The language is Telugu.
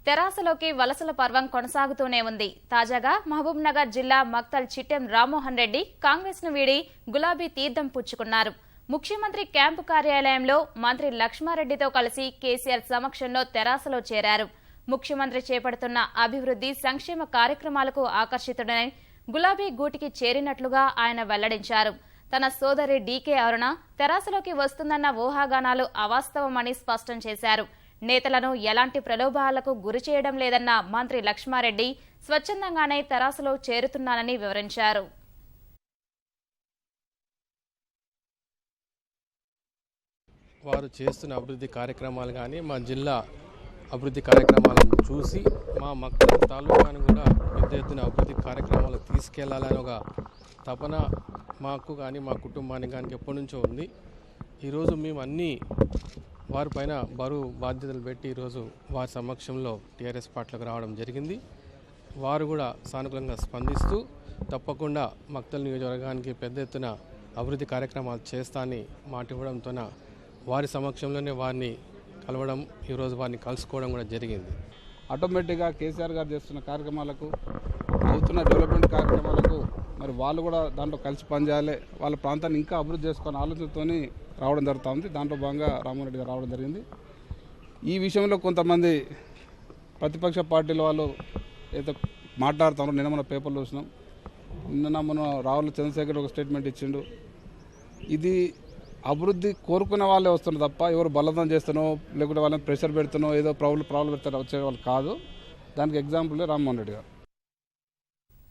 తెరాసలోకి వలసల పర్వం కొనసాగుతూనే ఉంది. తాజాగా మహబూబ్నగర్ జిల్లా మక్తల్ చిట్టెం రామ్మోహన్ రెడ్డి కాంగ్రెస్ ను వీడి గులాబీ తీర్థం పుచ్చుకున్నారు. ముఖ్యమంత్రి క్యాంపు కార్యాలయంలో మంత్రి లక్ష్మారెడ్డితో కలిసి కేసీఆర్ సమక్షంలో తెరాసలో చేరారు. ముఖ్యమంత్రి చేపడుతున్న అభివృద్ధి సంక్షేమ కార్యక్రమాలకు ఆకర్షితుడై గులాబీ గూటికి చేరినట్లుగా ఆయన వెల్లడించారు. తన సోదరి డీకే అరుణ తెరాసలోకి వస్తుందన్న ఊహాగానాలు అవాస్తవమని స్పష్టం చేశారు. నేతలను ఎలాంటి ప్రలోభాలకు గురి చేయడం లేదన్న మంత్రి లక్ష్మారెడ్డి స్వచ్ఛందంగానే తెరాసలో చేరుతున్నానని వివరించారు. వారు చేస్తున్న అభివృద్ధి కార్యక్రమాలు కానీ మా జిల్లా అభివృద్ధి కార్యక్రమాలను చూసి మా మక్తల్ తాలూకాను కూడా పెద్ద ఎత్తున అభివృద్ధి కార్యక్రమాలు తీసుకెళ్లాలని ఒక తపన మాకు కానీ మా కుటుంబానికి కానీ ఎప్పటి నుంచో ఉంది. ఈరోజు మేము అన్నీ వారిపైన బరువు బాధ్యతలు పెట్టి ఈరోజు వారి సమక్షంలో టీఆర్ఎస్ పార్టీలకు రావడం జరిగింది. వారు కూడా సానుకూలంగా స్పందిస్తూ తప్పకుండా మక్తల్ నియోజకవర్గానికి పెద్ద ఎత్తున అభివృద్ధి కార్యక్రమాలు చేస్తానని మాట ఇవ్వడంతో వారి సమక్షంలోనే వారిని కలవడం, ఈరోజు వారిని కలుసుకోవడం కూడా జరిగింది. ఆటోమేటిక్గా కేసీఆర్ గారు చేస్తున్న కార్యక్రమాలకు, అవుతున్న డెవలప్మెంట్ కార్యక్రమాలకు మరి వాళ్ళు కూడా దాంట్లో కలిసి పనిచేయాలి, వాళ్ళ ప్రాంతాన్ని ఇంకా అభివృద్ధి చేసుకునే ఆలోచనతో రావడం జరుగుతుంది. దాంట్లో భాగంగా రామ్మోహన్ రెడ్డి గారు రావడం జరిగింది. ఈ విషయంలో కొంతమంది ప్రతిపక్ష పార్టీల వాళ్ళు ఏదో మాట్లాడుతున్నారు. నిన్న మన పేపర్లో చూసినాం. నిన్న మన రావుల చంద్రశేఖర్ ఒక స్టేట్మెంట్ ఇచ్చిండు. ఇది అభివృద్ధి కోరుకునే వాళ్ళే వస్తున్నారు తప్ప ఎవరు బలవంతం చేస్తానో లేకుంటే వాళ్ళని ప్రెషర్ పెడుతానో ఏదో ప్రాబ్లం పెడతారో వచ్చే వాళ్ళు కాదు. దానికి ఎగ్జాంపుల్ రామ్మోహన్ రెడ్డి గారు.